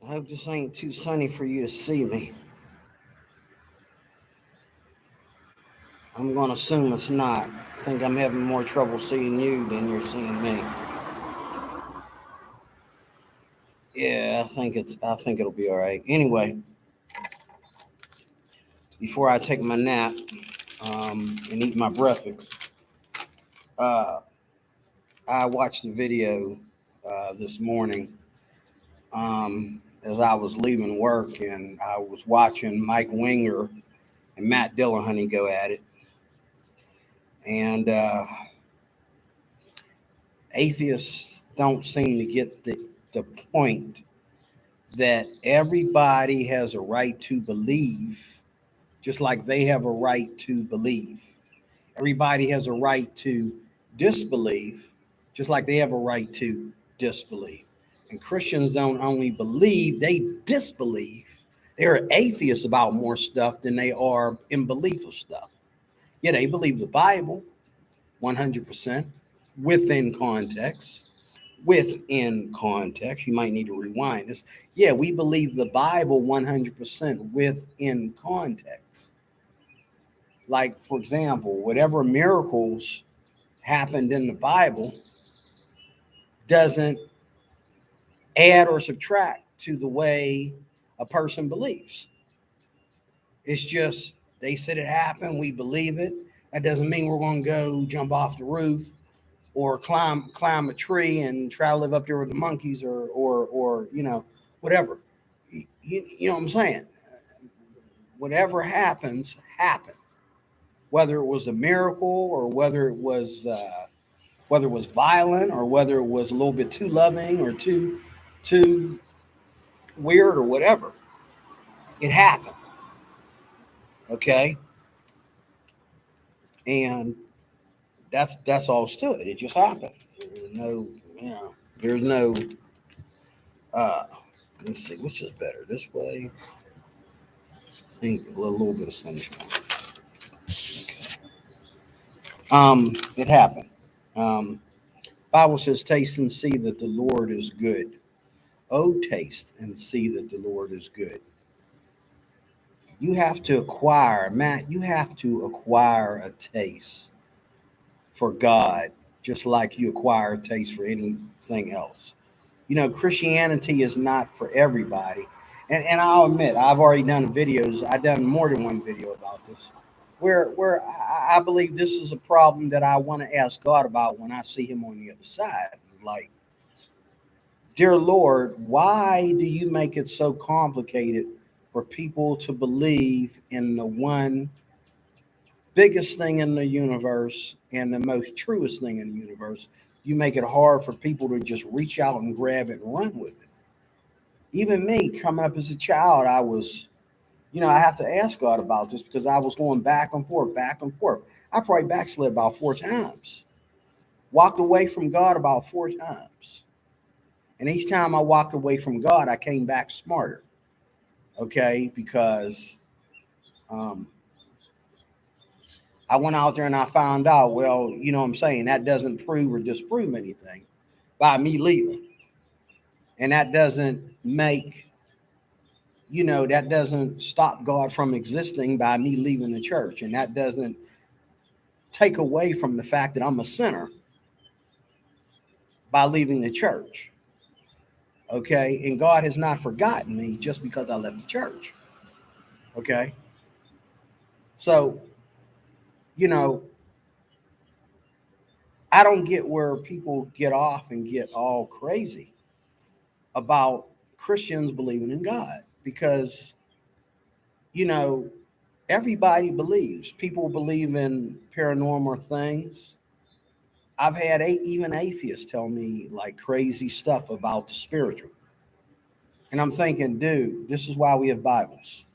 I hope this ain't too sunny for you to see me. I'm going to assume it's not. I think I'm having more trouble seeing you than you're seeing me. Yeah, I think it'll be all right. Anyway, before I take my nap and eat my breakfast, uh, I watched the video this morning as I was leaving work, and I was watching Mike Winger and Matt Dillahunty go at it. And atheists don't seem to get the point that everybody has a right to believe, just like they have a right to believe. Everybody has a right to disbelieve, just like they have a right to disbelieve. And Christians don't only believe, they disbelieve. They're atheists about more stuff than they are in belief of stuff. Yeah, they believe the Bible 100% within context. Within context, you might need to rewind this. Yeah, we believe the Bible 100% within context. Like, for example, whatever miracles happened in the Bible doesn't add or subtract to the way a person believes. It's just they said it happened, we believe it. That doesn't mean we're going to go jump off the roof or climb a tree and try to live up there with the monkeys or whatever. You know what I'm saying? Whatever happened. Whether it was a miracle or whether it was violent or whether it was a little bit too loving or too weird or whatever, it happened. Okay, and that's all to it. It just happened. There's no, there's no. Uh, let's see, which is better, this way? I think a little bit of sunshine. Okay. It happened. Um, Bible says, "Taste and see that the Lord is good." Oh, taste and see that the Lord is good. You have to acquire, Matt, you have to acquire a taste for God, just like you acquire a taste for anything else. Christianity is not for everybody. And I'll admit, I've already done videos, I've done more than one video about this, where I believe this is a problem that I want to ask God about when I see him on the other side. Like, dear Lord, why do you make it so complicated for people to believe in the one biggest thing in the universe and the most truest thing in the universe? You make it hard for people to just reach out and grab it and run with it. Even me, coming up as a child, I have to ask God about this because I was going back and forth, back and forth. I probably backslid about 4 times, walked away from God about 4 times. And each time I walked away from God, I came back smarter. Okay, because um, I went out there and I found out, well, you know what I'm saying? That doesn't prove or disprove anything by me leaving. And that doesn't that doesn't stop God from existing by me leaving the church. And that doesn't take away from the fact that I'm a sinner by leaving the church. Okay. And God has not forgotten me just because I left the church. Okay. So, you know, I don't get where people get off and get all crazy about Christians believing in God because, you know, everybody believes. People believe in paranormal things. I've had even atheists tell me like crazy stuff about the spiritual. And I'm thinking, dude, this is why we have Bibles.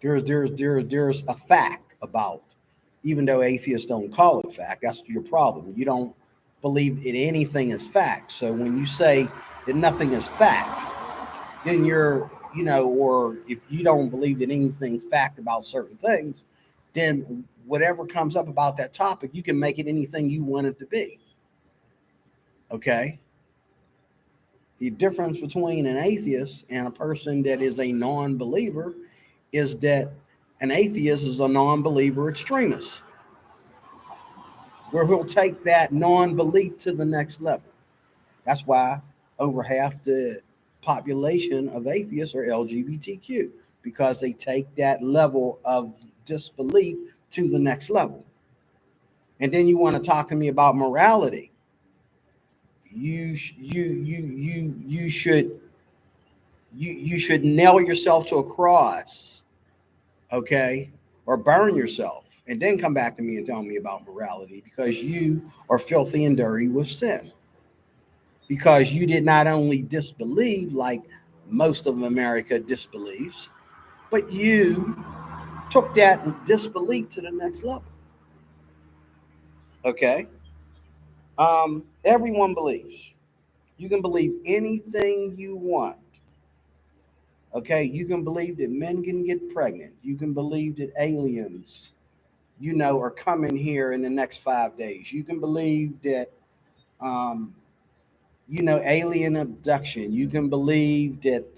There's a fact about, even though atheists don't call it fact, that's your problem. You don't believe in anything is fact. So when you say that nothing is fact, then or if you don't believe that anything's fact about certain things, then whatever comes up about that topic, you can make it anything you want it to be. Okay. The difference between an atheist and a person that is a non-believer is that an atheist is a non-believer extremist, where he'll take that non-belief to the next level. That's why over half the population of atheists are LGBTQ, because they take that level of disbelief to the next level. And then you want to talk to me about morality. You should you should nail yourself to a cross, okay, or burn yourself, and then come back to me and tell me about morality, because you are filthy and dirty with sin. Because you did not only disbelieve like most of America disbelieves, but you took that disbelief to the next level. Okay. Everyone believes. You can believe anything you want. Okay. You can believe that men can get pregnant. You can believe that aliens, are coming here in the next 5 days. You can believe that, um, alien abduction. You can believe that,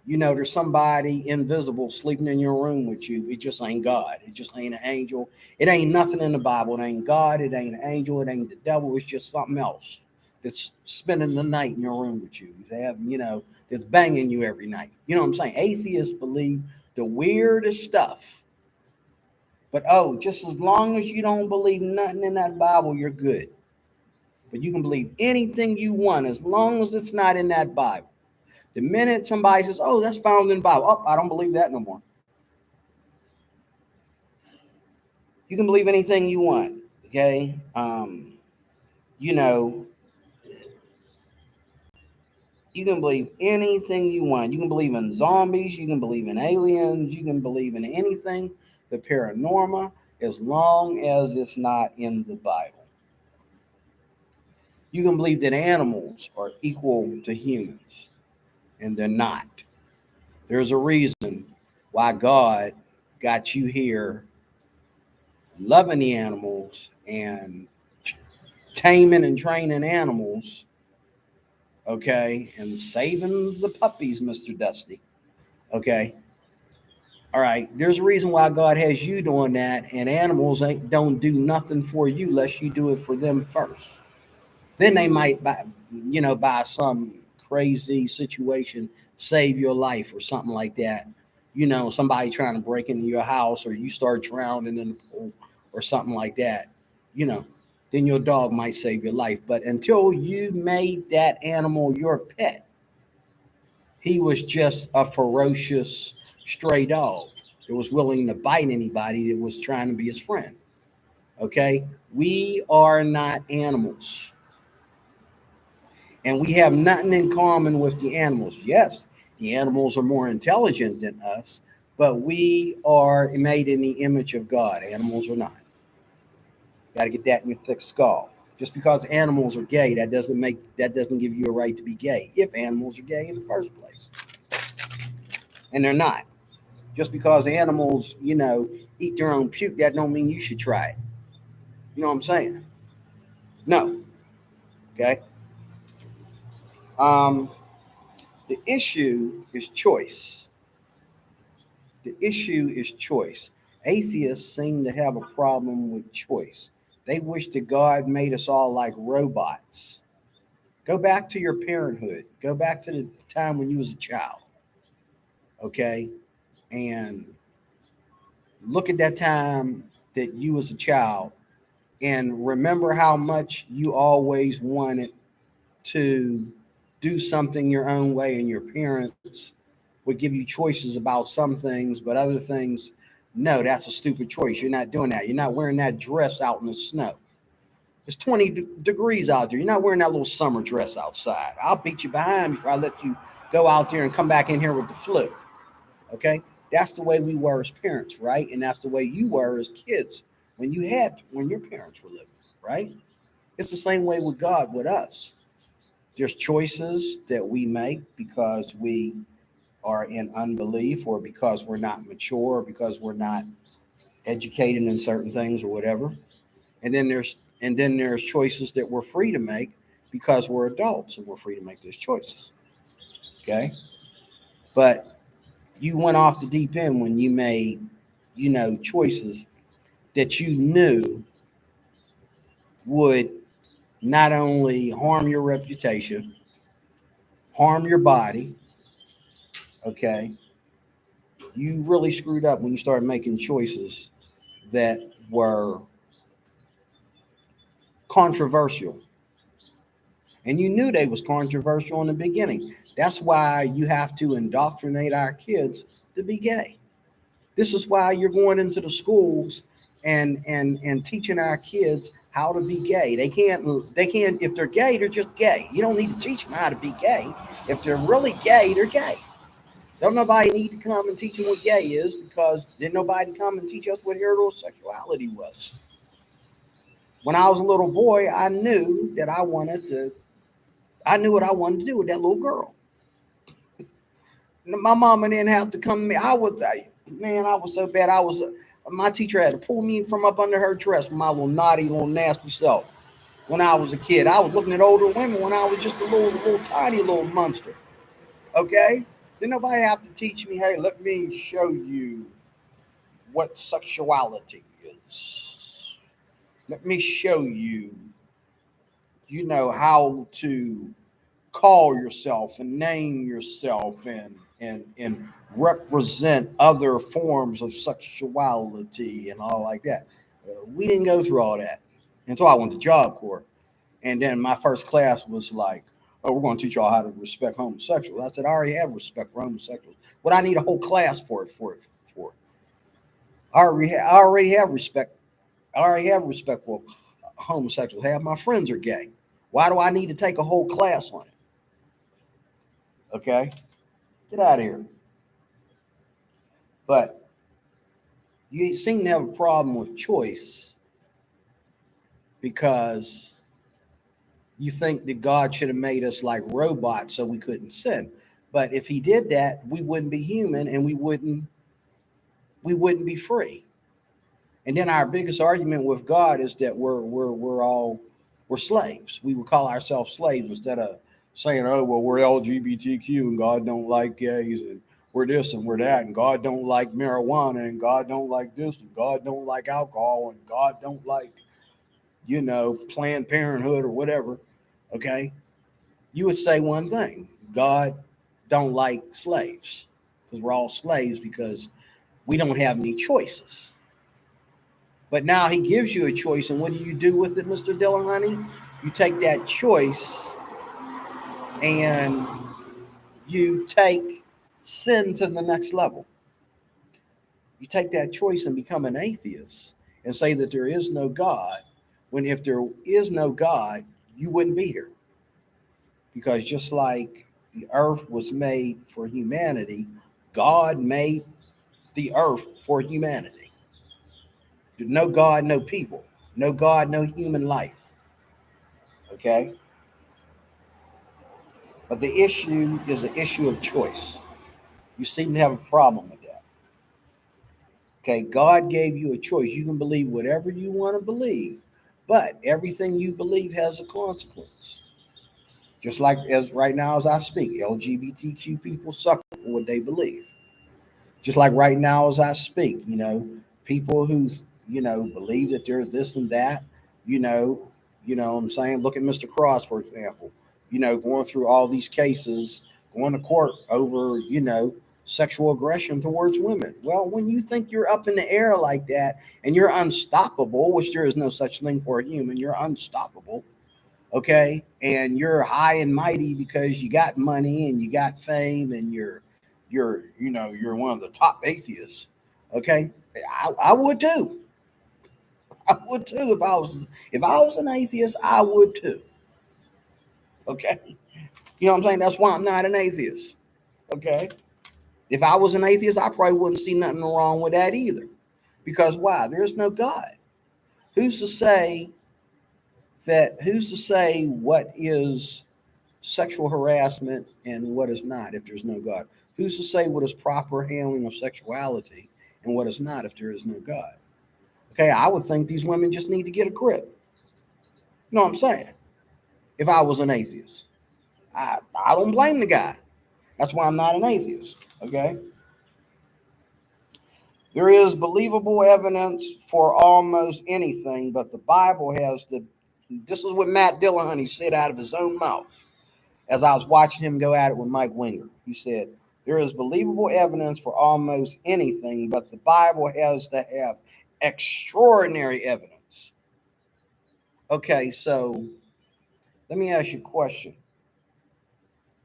there's somebody invisible sleeping in your room with you. It just ain't God. It just ain't an angel. It ain't nothing in the Bible. It ain't God. It ain't an angel. It ain't the devil. It's just something else that's spending the night in your room with you. They have, that's banging you every night. You know what I'm saying? Atheists believe the weirdest stuff. But just as long as you don't believe nothing in that Bible, you're good. But you can believe anything you want as long as it's not in that Bible. The minute somebody says, "Oh, that's found in the Bible," I don't believe that no more. You can believe anything you want, okay? You know, you can believe anything you want. You can believe in zombies. You can believe in aliens. You can believe in anything, the paranormal, as long as it's not in the Bible. You can believe that animals are equal to humans, and they're not. There's a reason why God got you here loving the animals and taming and training animals, okay, and saving the puppies, Mr. Dusty, okay. All right, there's a reason why God has you doing that, and animals don't do nothing for you unless you do it for them first. Then they might, by some crazy situation, save your life or something like that. Somebody trying to break into your house, or you start drowning in the pool or something like that. You know, then your dog might save your life. But until you made that animal your pet, he was just a ferocious stray dog that was willing to bite anybody that was trying to be his friend. Okay, we are not animals, and we have nothing in common with the animals. Yes, the animals are more intelligent than us, but we are made in the image of God. Animals are not. Got to get that in your thick skull. Just because animals are gay, that doesn't give you a right to be gay. If animals are gay in the first place, and they're not. Just because animals, eat their own puke, that don't mean you should try it. You know what I'm saying? No. Okay. Um, the issue is choice. The issue is choice. Atheists seem to have a problem with choice. They wish that God made us all like robots. Go back to your parenthood. Go back to the time when you was a child. Okay? And look at that time that you was a child, and remember how much you always wanted to do something your own way, and your parents would give you choices about some things, but other things, no, that's a stupid choice. You're not doing that. You're not wearing that dress out in the snow. It's 20 degrees out there. You're not wearing that little summer dress outside. I'll beat you behind before I let you go out there and come back in here with the flu. Okay? That's the way we were as parents, right? And that's the way you were as kids when your parents were living, right? It's the same way with God, with us. There's choices that we make because we are in unbelief, or because we're not mature, or because we're not educated in certain things or whatever. And then there's choices that we're free to make because we're adults and we're free to make those choices. Okay. But you went off the deep end when you made, choices that you knew would not only harm your reputation, harm your body. Okay. You really screwed up when you started making choices that were controversial. And you knew they was controversial in the beginning. That's why you have to indoctrinate our kids to be gay. This is why you're going into the schools and teaching our kids how to be gay. They can't if they're gay, they're just gay. You don't need to teach them how to be gay. If they're really gay, they're gay. Don't nobody need to come and teach them what gay is, because didn't nobody come and teach us what heterosexuality was. When I was a little boy, I knew what I wanted to do with that little girl. My mama didn't have to come to me. I was so bad. My teacher had to pull me from up under her dress with my little naughty, little nasty self. When I was a kid, I was looking at older women when I was just a little tiny little monster. Okay? Didn't nobody have to teach me, hey, let me show you what sexuality is. Let me show you, how to call yourself and name yourself and represent other forms of sexuality and all like that. We didn't go through all that until I went to Job Corps. And then my first class was like, oh, we're going to teach y'all how to respect homosexuals. I said, I already have respect for homosexuals. What I need a whole class for. I already have respect. I already have respect for homosexuals. Half my friends are gay. Why do I need to take a whole class on it? Okay, get out of here. But you seem to have a problem with choice because you think that God should have made us like robots so we couldn't sin. But if he did that, we wouldn't be human and we wouldn't be free. And then our biggest argument with God is that we're slaves. We would call ourselves slaves instead of saying, oh, well, we're LGBTQ and God don't like gays and we're this and we're that and God don't like marijuana and God don't like this and God don't like alcohol and God don't like, Planned Parenthood or whatever. Okay. You would say one thing: God don't like slaves, because we're all slaves because we don't have any choices. But now he gives you a choice, and what do you do with it, Mr. Dillahunty? You take that choice and you take sin to the next level. You take that choice and become an atheist and say that there is no God, when if there is no God, you wouldn't be here. Because just like the earth was made for humanity, God made the earth for humanity. No God, no people. No God, no human life. Okay? But the issue is an issue of choice. You seem to have a problem with that. Okay, God gave you a choice. You can believe whatever you want to believe, but everything you believe has a consequence. Just like as right now as I speak, LGBTQ people suffer for what they believe. Just like right now as I speak, people who, believe that there's this and that, you know, what I'm saying, look at Mr. Cross, for example, going through all these cases, going to court over, sexual aggression towards women. Well, when you think you're up in the air like that and you're unstoppable, which there is no such thing for a human, you're unstoppable. Okay. And you're high and mighty because you got money and you got fame and you're one of the top atheists. Okay. I would too. I would too. If I was an atheist, I would too. Okay. You know what I'm saying? That's why I'm not an atheist. Okay. If I was an atheist, I probably wouldn't see nothing wrong with that either. Because why? There's no God. Who's to say what is sexual harassment and what is not if there's no God? Who's to say what is proper handling of sexuality and what is not if there is no God? Okay, I would think these women just need to get a grip. You know what I'm saying? if I was an atheist. I don't blame the guy. That's why I'm not an atheist. Okay. There is believable evidence for almost anything, but the Bible has the. This is what Matt Dillahunty said out of his own mouth as I was watching him go at it with Mike Winger. He said, there is believable evidence for almost anything, but the Bible has to have extraordinary evidence. Okay, so let me ask you a question.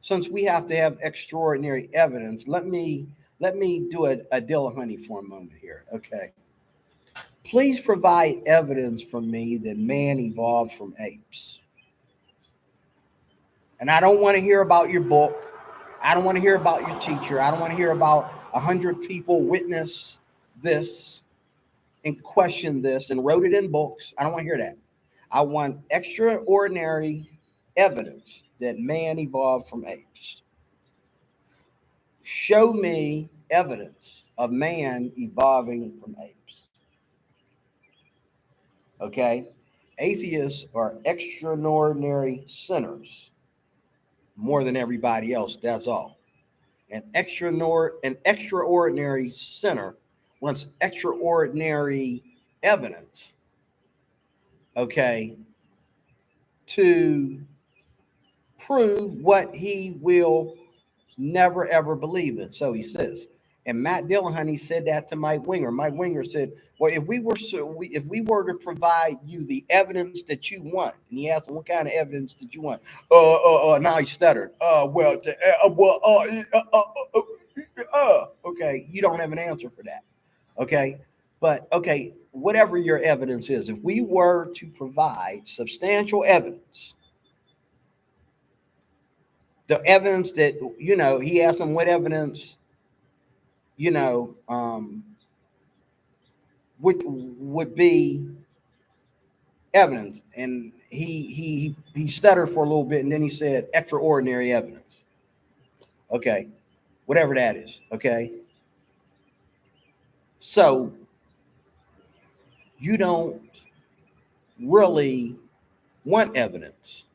Since we have to have extraordinary evidence, let me do a Dillahunty for a moment here. Okay. Please provide evidence for me that man evolved from apes. And I don't want to hear about your book. I don't want to hear about your teacher. I don't want to hear about 100 people witness this and question this and wrote it in books. I don't want to hear that. I want extraordinary evidence that man evolved from apes. Show me evidence of man evolving from apes. Okay? Atheists are extraordinary sinners more than everybody else. That's all. An extraordinary sinner wants extraordinary evidence, okay, to prove what he will never ever believe in. So he says, and Matt Dillahunty said that to Mike Winger. Mike Winger said, "Well, if we were to provide you the evidence that you want," and he asked him, "What kind of evidence did you want?" Now he stuttered. Okay, you don't have an answer for that. Okay, but okay, whatever your evidence is, if we were to provide substantial evidence, the evidence that he asked him what evidence would be evidence, and he stuttered for a little bit, and then he said extraordinary evidence. Okay, whatever that is. Okay, so you don't really want evidence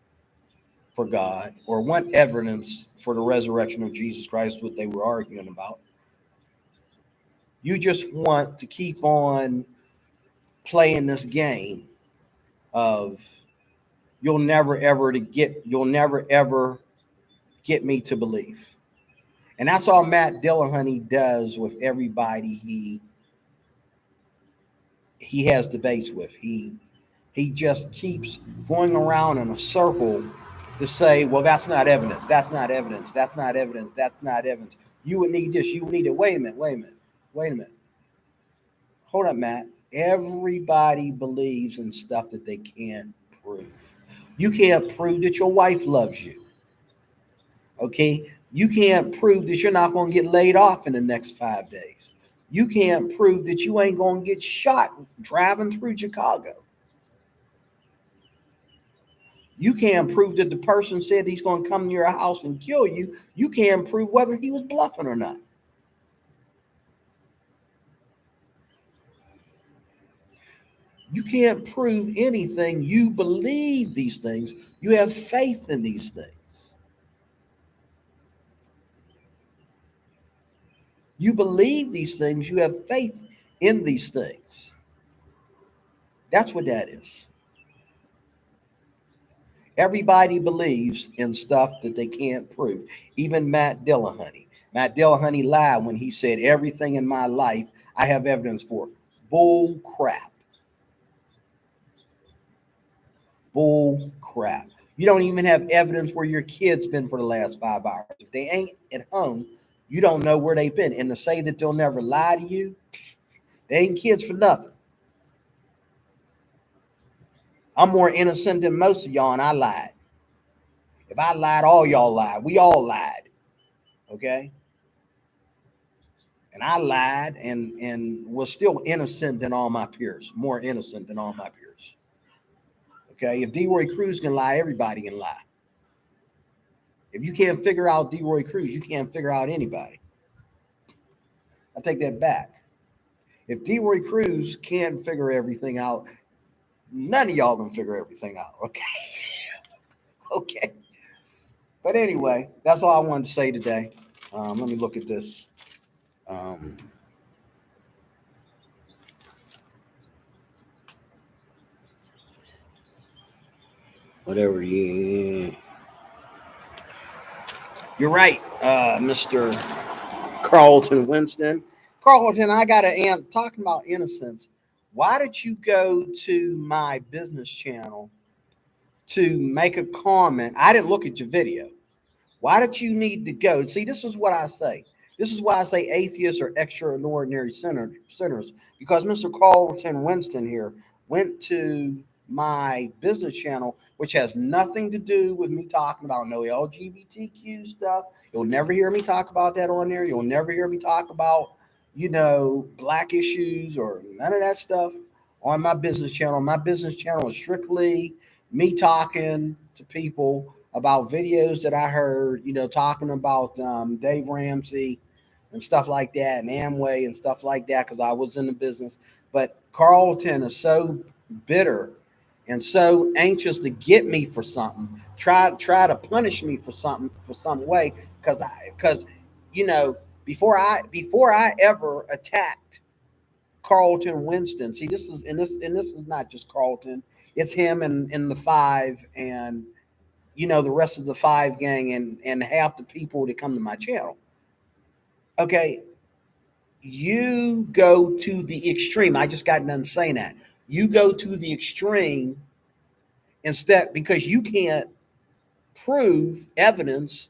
for God or want evidence for the resurrection of Jesus Christ, what they were arguing about. You just want to keep on playing this game of you'll never ever get me to believe. And that's all Matt Dillahunty does with everybody he has debates with. He just keeps going around in a circle to say, well, that's not evidence. That's not evidence. That's not evidence. That's not evidence. You would need this. You would need it. Wait a minute. Hold up, Matt. Everybody believes in stuff that they can't prove. You can't prove that your wife loves you. Okay? You can't prove that you're not going to get laid off in the next 5 days. You can't prove that you ain't going to get shot driving through Chicago. You can't prove that the person said he's going to come to your house and kill you. You can't prove whether he was bluffing or not. You can't prove anything. You believe these things. You have faith in these things. You believe these things. You have faith in these things. That's what that is. Everybody believes in stuff that they can't prove. Even Matt Dillahunty. Matt Dillahunty lied when he said everything in my life I have evidence for. Bull crap. Bull crap. You don't even have evidence where your kid's been for the last 5 hours. If they ain't at home, you don't know where they've been. And to say that they'll never lie to you, they ain't kids for nothing. I'm more innocent than most of y'all, and I lied. If I lied, all y'all lied. We all lied. Okay? And I lied and was still innocent than all my peers. More innocent than all my peers. Okay? If D-Roy Cruz can lie, everybody can lie. If you can't figure out D-Roy Cruz, you can't figure out anybody. I take that back. If D-Roy Cruz can't figure everything out, none of y'all can figure everything out. Okay? Okay. But anyway, that's all I wanted to say today. Let me look at this. Um, whatever. Yeah. You're right, Mr. Carlton Winston. Carlton, I got to talking about innocence. Why did you go to my business channel to make a comment? I didn't look at your video. Why did you need to go? See, this is what I say. This is why I say atheists are extraordinary sinners, because Mr. Carlton Winston here went to my business channel, which has nothing to do with me talking about no LGBTQ stuff. You'll never hear me talk about that on there. You'll never hear me talk about, black issues or none of that stuff on my business channel. My business channel is strictly me talking to people about videos that I heard, talking about Dave Ramsey and stuff like that, and Amway and stuff like that, because I was in the business. But Carlton is so bitter and so anxious to get me for something, try to punish me for something for some way, because you know before I ever attacked Carlton Winston. See, this is not just Carlton. It's him and the five and the rest of the five gang and half the people that come to my channel. Okay, you go to the extreme. I just got done saying that. You go to the extreme instead because you can't prove evidence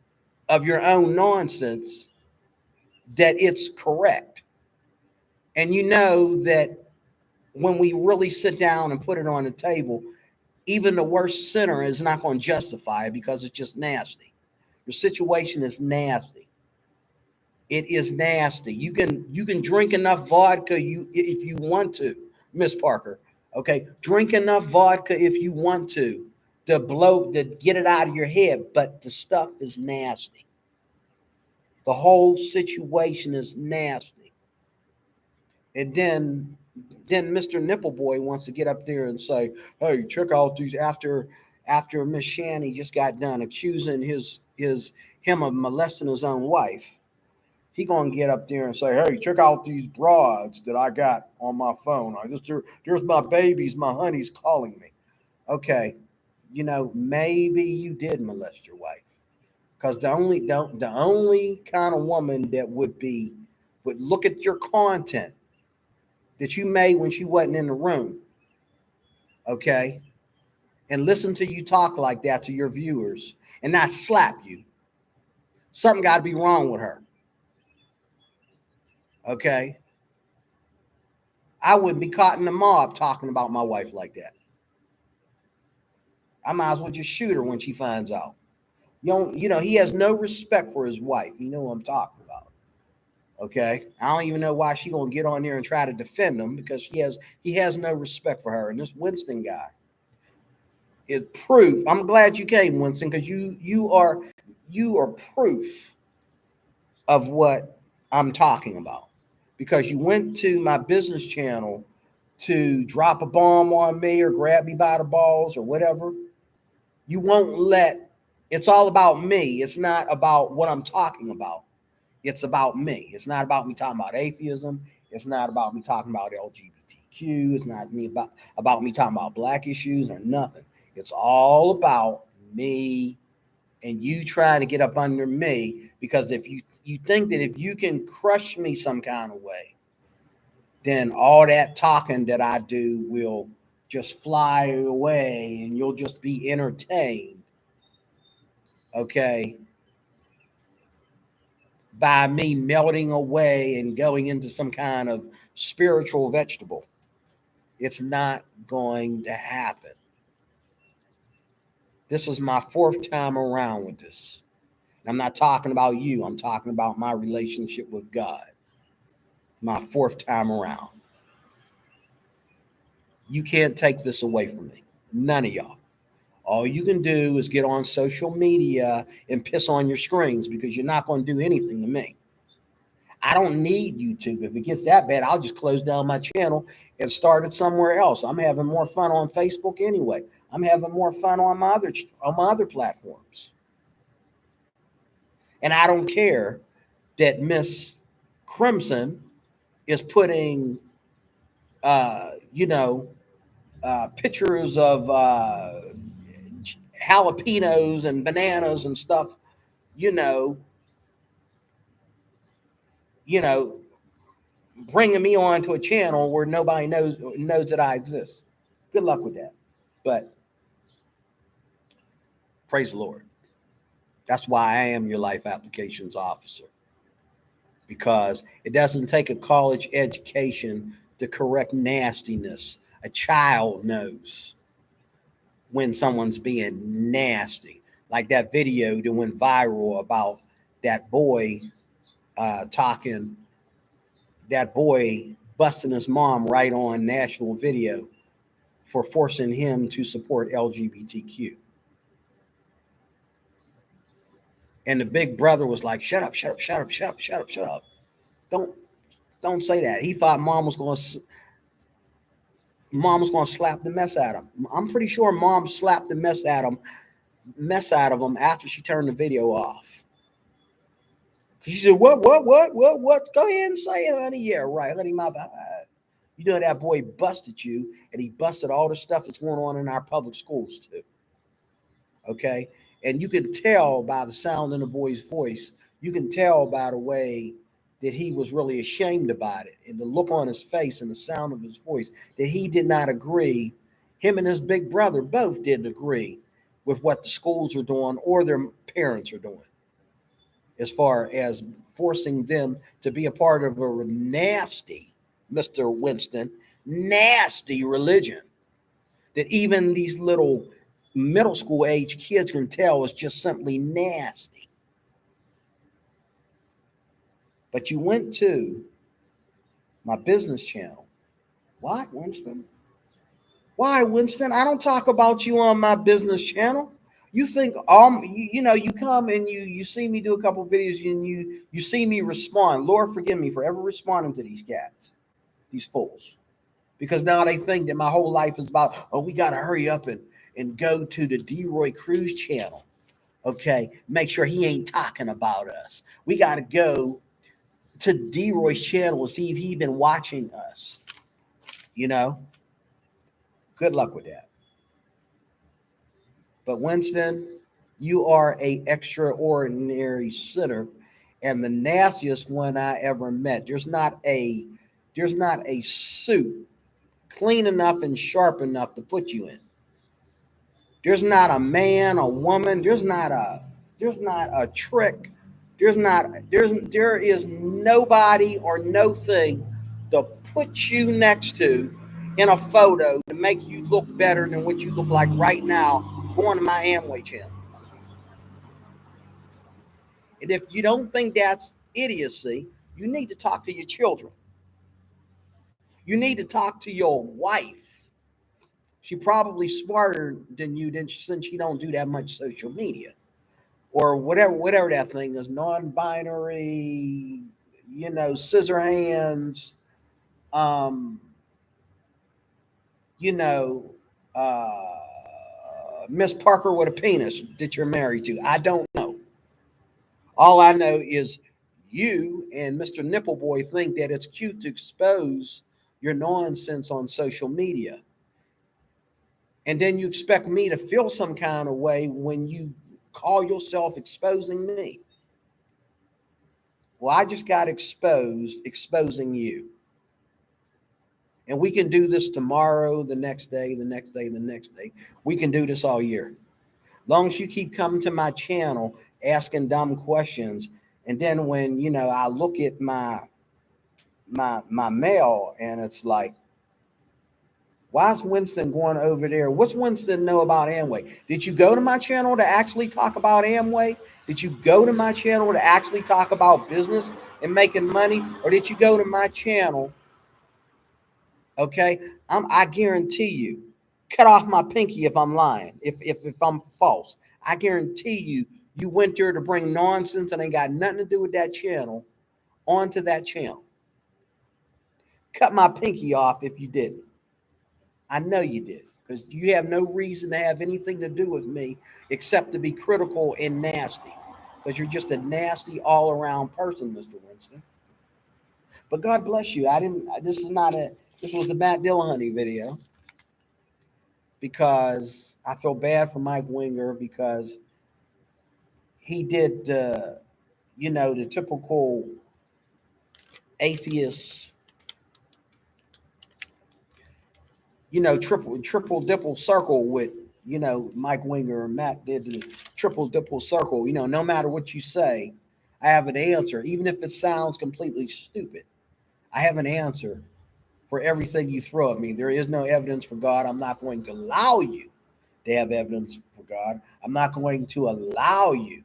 of your own nonsense that it's correct. And you know that when we really sit down and put it on the table, even the worst sinner is not going to justify it because it's just nasty. Your situation is nasty. It is nasty. You can drink enough vodka if you want to, Miss Parker. Okay, drink enough vodka if you want to get it out of your head, but the stuff is nasty. The whole situation is nasty. And then Mr. Nippleboy wants to get up there and say, "Hey, check out these." After Miss Shanny just got done accusing him of molesting his own wife, he gonna get up there and say, "Hey, check out these broads that I got on my phone. There's my babies, my honey's calling me." Okay, maybe you did molest your wife, because the only kind of woman that would look at your content that you made when she wasn't in the room, okay, and listen to you talk like that to your viewers and not slap you. Something got to be wrong with her, okay? I wouldn't be caught in the mob talking about my wife like that. I might as well just shoot her when she finds out. He has no respect for his wife. You know what I'm talking about. Okay. I don't even know why she gonna get on there and try to defend him, because he has no respect for her. And this Winston guy is proof. I'm glad you came, Winston, because you are proof of what I'm talking about. Because you went to my business channel to drop a bomb on me or grab me by the balls or whatever. You won't let. It's all about me. It's not about what I'm talking about. It's about me. It's not about me talking about atheism. It's not about me talking about LGBTQ. It's not about me talking about black issues or nothing. It's all about me and you trying to get up under me, because if you think that if you can crush me some kind of way, then all that talking that I do will just fly away and you'll just be entertained, okay, by me melting away and going into some kind of spiritual vegetable. It's not going to happen. This is my fourth time around with this. And I'm not talking about you. I'm talking about my relationship with God. My fourth time around. You can't take this away from me. None of y'all. All you can do is get on social media and piss on your screens, because you're not going to do anything to me. I don't need YouTube. If it gets that bad, I'll just close down my channel and start it somewhere else. I'm having more fun on Facebook anyway. I'm having more fun on my other platforms. And I don't care that Miss Crimson is putting, you know, pictures of jalapenos and bananas and stuff, you know, you know, bringing me onto a channel where nobody knows that I exist. Good luck with that. But praise the Lord. That's why I am your life applications officer, because it doesn't take a college education to correct nastiness. A child knows when someone's being nasty. Like that video that went viral about that boy talking, that boy busting his mom right on national video for forcing him to support LGBTQ. And the big brother was like, shut up, shut up, shut up, shut up, shut up, shut up. Don't say that. He thought mom was going to slap the mess out of him. I'm pretty sure mom slapped the mess out of him after she turned the video off. She said, what? Go ahead and say it, honey. Yeah, right, honey, my bad. You know that boy busted you, and he busted all the stuff that's going on in our public schools too. Okay? And you can tell by the sound in the boy's voice, you can tell by the way that he was really ashamed about it, and the look on his face and the sound of his voice, that he did not agree. Him and his big brother both didn't agree with what the schools are doing or their parents are doing, as far as forcing them to be a part of a nasty, Mr. Winston, nasty religion that even these little middle school age kids can tell is just simply nasty. But you went to my business channel. Why, Winston? Why, Winston? I don't talk about you on my business channel. You think you come and you see me do a couple videos and you see me respond. Lord, forgive me for ever responding to these cats, these fools, because now they think that my whole life is about, oh, we got to hurry up and go to the D-Roy Cruz channel. Okay, make sure he ain't talking about us. We got to go to D-Roy's channel and see if he's been watching us. You know, good luck with that. But Winston, you are a extraordinary sinner and the nastiest one I ever met. There's not a suit clean enough and sharp enough to put you in. There's not a man, a woman, there's not a trick. There is nobody or no thing to put you next to in a photo to make you look better than what you look like right now going to my Amway channel. And if you don't think that's idiocy, you need to talk to your children. You need to talk to your wife. She's probably smarter than you, since she don't do that much social media or whatever that thing is, non-binary, scissor hands, you know, Miss Parker with a penis that you're married to. I don't know. All I know is you and Mr. Nipple Boy think that it's cute to expose your nonsense on social media. And then you expect me to feel some kind of way when you call yourself exposing me. Well, I just got exposed exposing you. And we can do this tomorrow, the next day, the next day, the next day. We can do this all year. Long as you keep coming to my channel asking dumb questions. And then when, I look at my mail and it's like, why is Winston going over there? What's Winston know about Amway? Did you go to my channel to actually talk about Amway? Did you go to my channel to actually talk about business and making money? Or did you go to my channel? Okay, I guarantee you, cut off my pinky if I'm lying, if I'm false. I guarantee you, you went there to bring nonsense and ain't got nothing to do with that channel onto that channel. Cut my pinky off if you didn't. I know you did, because you have no reason to have anything to do with me except to be critical and nasty, because you're just a nasty all around person, Mr. Winston. But God bless you. I didn't, this is not a, this was a Matt Dillahunty video, because I feel bad for Mike Winger, because he did, the typical atheist, triple dipple circle with, Mike Winger and Matt did the triple dipple circle. No matter what you say, I have an answer, even if it sounds completely stupid. I have an answer for everything you throw at me. There is no evidence for God. I'm not going to allow you to have evidence for God. I'm not going to allow you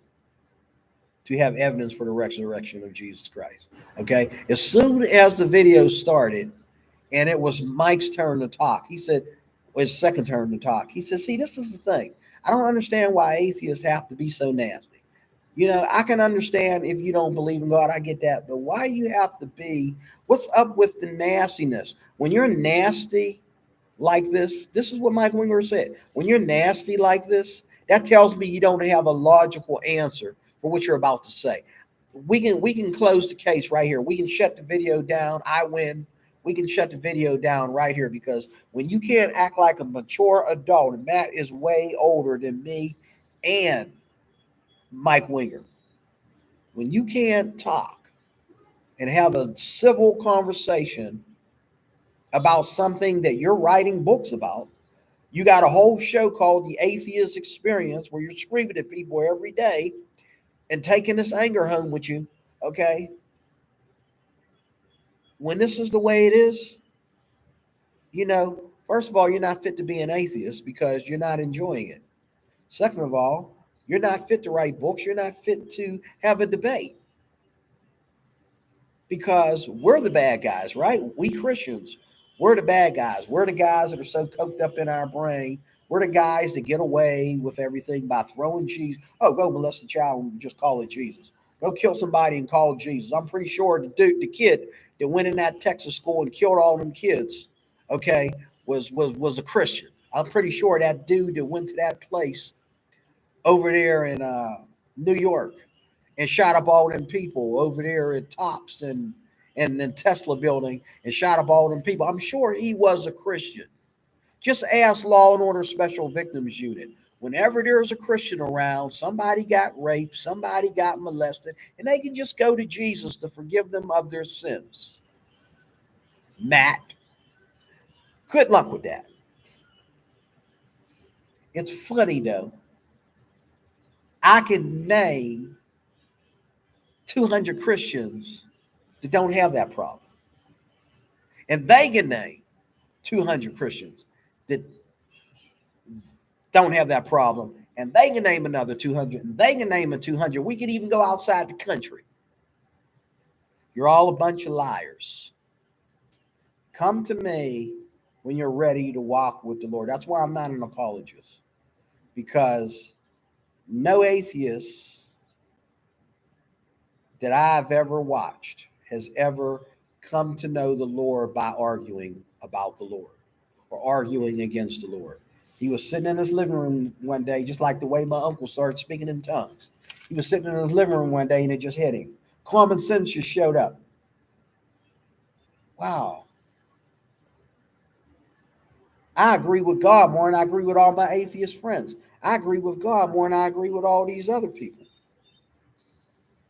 to have evidence for the resurrection of Jesus Christ. Okay. As soon as the video started and it was Mike's turn to talk, he said, his second turn to talk, he said, see, this is the thing. I don't understand why atheists have to be so nasty. I can understand if you don't believe in God, I get that. But why you have to be, what's up with the nastiness? When you're nasty like this is what Mike Winger said. When you're nasty like this, that tells me you don't have a logical answer for what you're about to say. We can close the case right here. We can shut the video down. I win. We can shut the video down right here, because when you can't act like a mature adult, and Matt is way older than me and Mike Winger, when you can't talk and have a civil conversation about something that you're writing books about, you got a whole show called The Atheist Experience where you're screaming at people every day and taking this anger home with you, okay? When this is the way it is, first of all, you're not fit to be an atheist because you're not enjoying it. Second of all, you're not fit to write books. You're not fit to have a debate, because we're the bad guys, right? We Christians, we're the bad guys. We're the guys that are so coked up in our brain. We're the guys that get away with everything by throwing Jesus. Oh, go molest a child and just call it Jesus. Go kill somebody and call it Jesus. I'm pretty sure the kid that went in that Texas school and killed all them kids, okay, was a Christian. I'm pretty sure that dude that went to that place over there in New York and shot up all them people over there at Tops and then Tesla building and shot up all them people, I'm sure he was a Christian. Just ask Law and Order Special Victims Unit. Whenever there's a Christian around, somebody got raped, somebody got molested, and they can just go to Jesus to forgive them of their sins. Matt, good luck with that. It's funny though. I can name 200 Christians that don't have that problem. And they can name 200 Christians that don't have that problem. And they can name another 200. And they can name a 200. We can even go outside the country. You're all a bunch of liars. Come to me when you're ready to walk with the Lord. That's why I'm not an apologist. Because no atheist that I've ever watched has ever come to know the Lord by arguing about the Lord or arguing against the Lord. He was sitting in his living room one day, just like the way my uncle started speaking in tongues. He was sitting in his living room one day and it just hit him. Common sense just showed up. Wow. I agree with God more than I agree with all my atheist friends. I agree with God more than I agree with all these other people.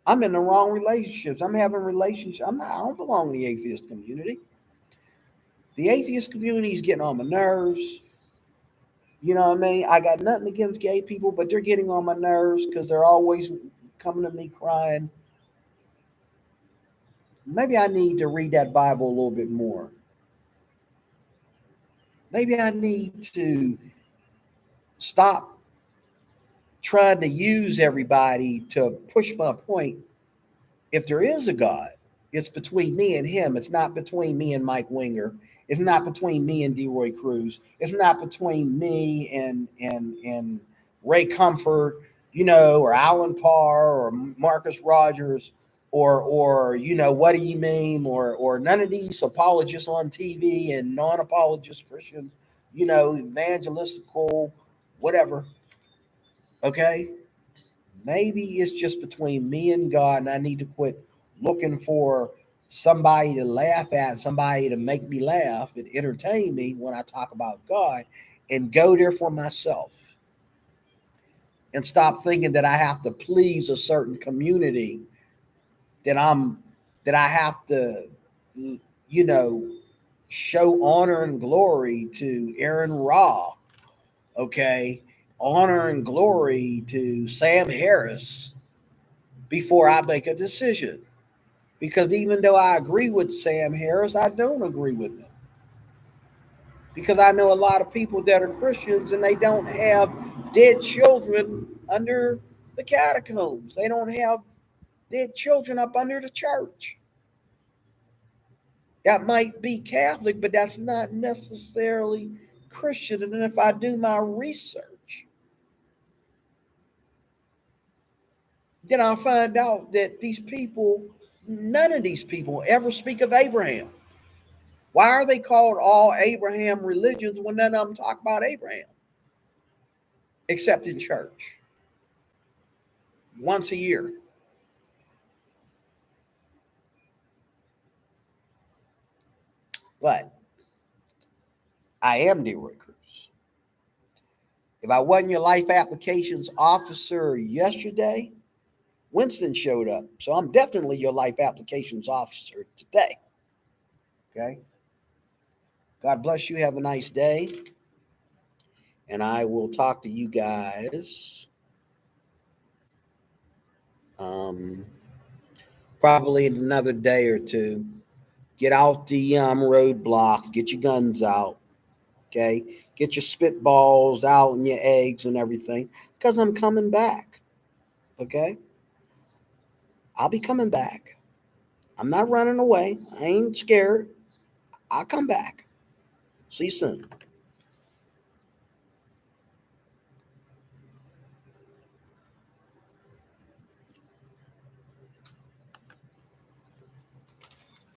I'm in the wrong relationships. I'm having relationships. I don't belong in the atheist community. The atheist community is getting on my nerves. You know what I mean? I got nothing against gay people, but they're getting on my nerves because they're always coming to me crying. Maybe I need to read that Bible a little bit more. Maybe I need to stop trying to use everybody to push my point. If there is a God, it's between me and him. It's not between me and Mike Winger. It's not between me and DeRoy Cruz. It's not between me and Ray Comfort, or Alan Parr or Marcus Rogers. or what do you mean, or none of these apologists on TV and non-apologist Christian, evangelistical, whatever. Okay, maybe it's just between me and God, and I need to quit looking for somebody to laugh at, somebody to make me laugh and entertain me when I talk about God, and go there for myself, and stop thinking that I have to please a certain community, that I'm that I have to, you know, show honor and glory to Aaron Ra, okay? Honor and glory to Sam Harris before I make a decision. Because even though I agree with Sam Harris, I don't agree with him. Because I know a lot of people that are Christians and they don't have dead children under the catacombs. They don't have dead children up under the church. That might be Catholic, but that's not necessarily Christian. And then if I do my research, then I'll find out that these people, none of these people ever speak of Abraham. Why are they called all Abraham religions when none of them talk about Abraham? Except in church. Once a year. But I am DeRoy Cruz. If I wasn't your life applications officer yesterday, Winston showed up. So I'm definitely your life applications officer today. Okay. God bless you. Have a nice day. And I will talk to you guys probably in another day or two. Get out the roadblocks. Get your guns out. Okay. Get your spitballs out and your eggs and everything. Because I'm coming back. Okay. I'll be coming back. I'm not running away. I ain't scared. I'll come back. See you soon.